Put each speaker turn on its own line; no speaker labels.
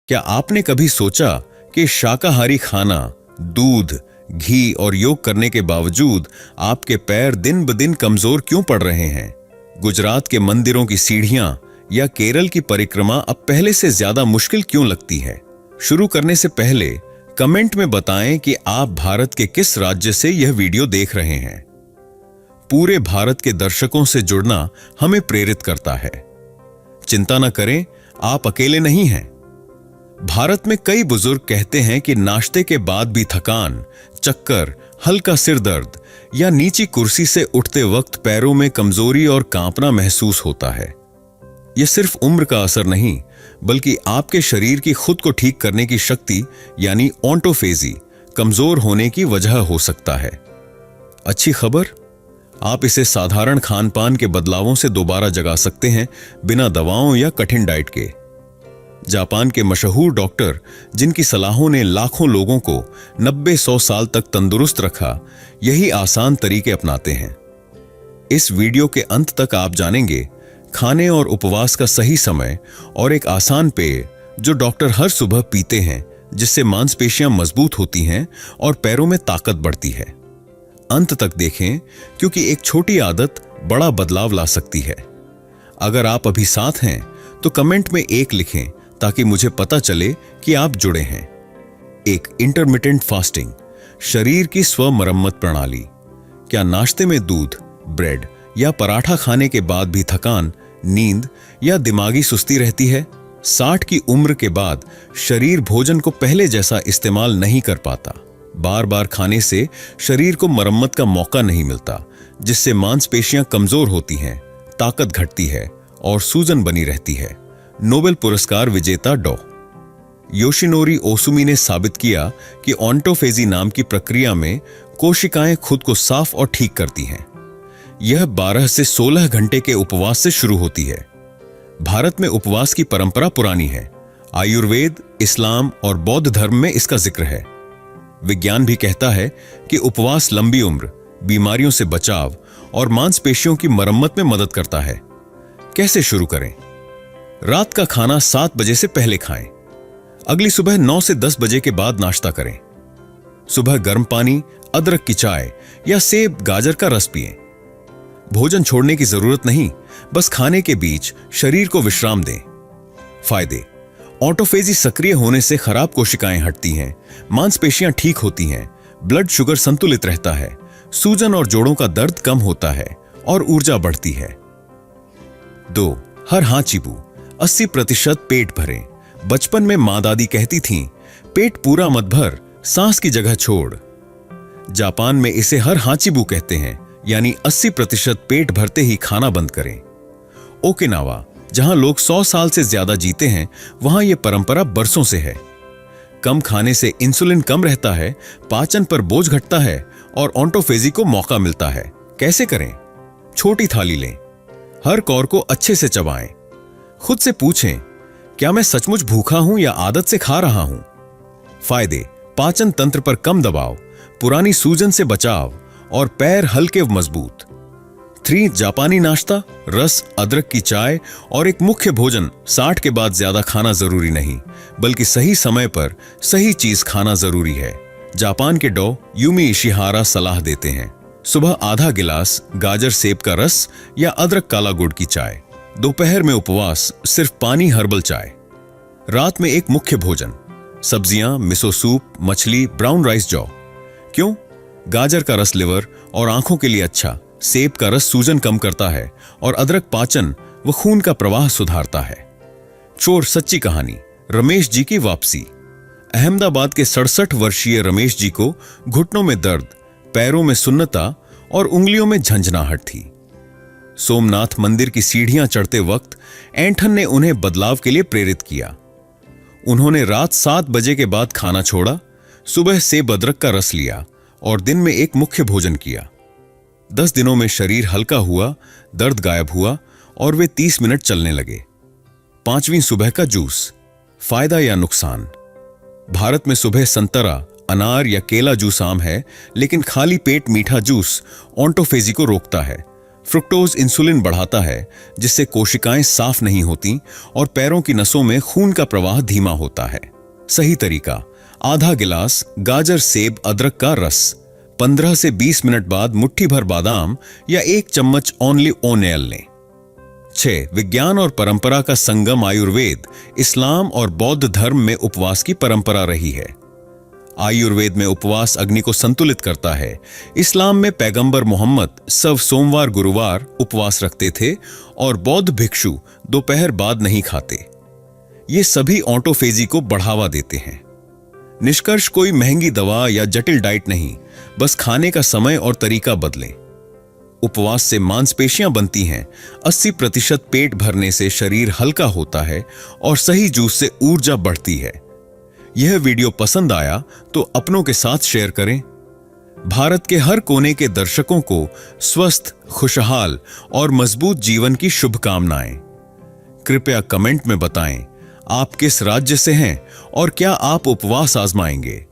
क्या आपने कभी सोचा कि शाकाहारी खाना, दूध, घी और योग करने के बावजूद आपके पैर दिन ब दिन कमजोर क्यों पड़ रहे हैं? गुजरात के मंदिरों की सीढ़ियां या केरल की परिक्रमा अब पहले से ज्यादा मुश्किल क्यों लगती है? शुरू करने से पहले कमेंट में बताएं कि आप भारत के किस राज्य से यह वीडियो देख रहे हैं। पूरे भारत के दर्शकों से जुड़ना हमें प्रेरित करता है। चिंता न करें, आप अकेले नहीं हैं। भारत में कई बुजुर्ग कहते हैं कि नाश्ते के बाद भी थकान, चक्कर, हल्का सिर दर्द या नीची कुर्सी से उठते वक्त पैरों में कमजोरी और कांपना महसूस होता है। यह सिर्फ उम्र का असर नहीं, बल्कि आपके शरीर की खुद को ठीक करने की शक्ति यानी ऑटोफेजी कमजोर होने की वजह हो सकता है। अच्छी खबर, आप इसे साधारण खानपान के बदलावों से दोबारा जगा सकते हैं, बिना दवाओं या कठिन डाइट के। जापान के मशहूर डॉक्टर, जिनकी सलाहों ने लाखों लोगों को 90-100 साल तक तंदुरुस्त रखा, यही आसान तरीके अपनाते हैं। इस वीडियो के अंत तक आप जानेंगे खाने और उपवास का सही समय और एक आसान पेय जो डॉक्टर हर सुबह पीते हैं, जिससे मांसपेशियां मजबूत होती हैं और पैरों में ताकत बढ़ती है। अंत तक देखें, क्योंकि एक छोटी आदत बड़ा बदलाव ला सकती है। अगर आप अभी साथ हैं तो कमेंट में 1 लिखें, ताकि मुझे पता चले कि आप जुड़े हैं। 1. इंटरमिटेंट फास्टिंग, शरीर की स्वमरम्मत प्रणाली। क्या नाश्ते में दूध, ब्रेड या पराठा खाने के बाद भी थकान, नींद या दिमागी सुस्ती रहती है? 60 की उम्र के बाद शरीर भोजन को पहले जैसा इस्तेमाल नहीं कर पाता। बार बार खाने से शरीर को मरम्मत का मौका नहीं मिलता, जिससे मांसपेशियां कमजोर होती हैं, ताकत घटती है और सूजन बनी रहती है। नोबेल पुरस्कार विजेता डॉ. योशिनोरी ओसुमी ने साबित किया कि ऑटोफेजी नाम की प्रक्रिया में कोशिकाएं खुद को साफ और ठीक करती हैं। यह 12 से 16 घंटे के उपवास से शुरू होती है। भारत में उपवास की परंपरा पुरानी है। आयुर्वेद, इस्लाम और बौद्ध धर्म में इसका जिक्र है। विज्ञान भी कहता है कि उपवास लंबी उम्र, बीमारियों से बचाव और मांसपेशियों की मरम्मत में मदद करता है। कैसे शुरू करें? रात का खाना 7 बजे से पहले खाएं। अगली सुबह 9 से 10 बजे के बाद नाश्ता करें। सुबह गर्म पानी, अदरक की चाय या सेब, गाजर का रस पिएं। भोजन छोड़ने की जरूरत नहीं, बस खाने के बीच शरीर को विश्राम दें। फायदे: ऑटोफेजी सक्रिय होने से खराब कोशिकाएं हटती हैं, मांसपेशियां ठीक होती हैं, ब्लड शुगर संतुलित रहता है, सूजन और जोड़ों का दर्द कम होता है और ऊर्जा बढ़ती है। 2. हर हाँ चीबू, 80% पेट भरें। बचपन में मां दादी कहती थीं, पेट पूरा मत भर, सांस की जगह छोड़। जापान में इसे हर हाचिबू कहते हैं, यानी 80% पेट भरते ही खाना बंद करें। ओकिनावा, जहां लोग 100 साल से ज्यादा जीते हैं, वहां यह परंपरा बरसों से है। कम खाने से इंसुलिन कम रहता है, पाचन पर बोझ घटता है और ऑटोफेजी को मौका मिलता है। कैसे करें? छोटी थाली लें, हर कौर को अच्छे से चबाएं। खुद से पूछें, क्या मैं सचमुच भूखा हूं या आदत से खा रहा हूं? फायदे: पाचन तंत्र पर कम दबाव, पुरानी सूजन से बचाव और पैर हल्के व मजबूत। 3. जापानी नाश्ता, रस, अदरक की चाय और एक मुख्य भोजन। 60 के बाद ज्यादा खाना जरूरी नहीं, बल्कि सही समय पर सही चीज खाना जरूरी है। जापान के डॉ. यूमी इशिहारा सलाह देते हैं, सुबह आधा गिलास गाजर सेब का रस या अदरक काला गुड़ की चाय। दोपहर में उपवास, सिर्फ पानी, हर्बल चाय। रात में एक मुख्य भोजन, सब्जियां, मिसो सूप, मछली, ब्राउन राइस जौ। क्यों? गाजर का रस लिवर और आंखों के लिए अच्छा, सेब का रस सूजन कम करता है और अदरक पाचन व खून का प्रवाह सुधारता है। चोर सच्ची कहानी, रमेश जी की वापसी। अहमदाबाद के 67 वर्षीय रमेश जी को घुटनों में दर्द, पैरों में सुन्नता और उंगलियों में झंझनाहट थी। सोमनाथ मंदिर की सीढ़ियां चढ़ते वक्त ऐंठन ने उन्हें बदलाव के लिए प्रेरित किया। उन्होंने रात 7 बजे के बाद खाना छोड़ा, सुबह सेब अदरक का रस लिया और दिन में एक मुख्य भोजन किया। 10 दिनों में शरीर हल्का हुआ, दर्द गायब हुआ और वे 30 मिनट चलने लगे। 5वीं सुबह का जूस, फायदा या नुकसान? भारत में सुबह संतरा, अनार या केला जूस आम है, लेकिन खाली पेट मीठा जूस ऑटोफेजी को रोकता है। फ्रुक्टोज इंसुलिन बढ़ाता है, जिससे कोशिकाएं साफ नहीं होती और पैरों की नसों में खून का प्रवाह धीमा होता है। सही तरीका: आधा गिलास गाजर, सेब, अदरक का रस, 15 से 20 मिनट बाद मुट्ठी भर बादाम या 1 चम्मच ऑलिव ऑयल लें। 6. विज्ञान और परंपरा का संगम: आयुर्वेद, इस्लाम और बौद्ध धर्म में उपवास की परंपरा रही है। आयुर्वेद में उपवास अग्नि को संतुलित करता है। इस्लाम में पैगंबर मोहम्मद सोमवार गुरुवार उपवास रखते थे और बौद्ध भिक्षु दोपहर बाद नहीं खाते। ये सभी ऑटोफेजी को बढ़ावा देते हैं। निष्कर्ष: कोई महंगी दवा या जटिल डाइट नहीं, बस खाने का समय और तरीका बदलें। उपवास से मांसपेशियां बनती हैं, 80% पेट भरने से शरीर हल्का होता है और सही जूस से ऊर्जा बढ़ती है। यह वीडियो पसंद आया तो अपनों के साथ शेयर करें। भारत के हर कोने के दर्शकों को स्वस्थ, खुशहाल और मजबूत जीवन की शुभकामनाएं। कृपया कमेंट में बताएं आप किस राज्य से हैं और क्या आप उपवास आजमाएंगे।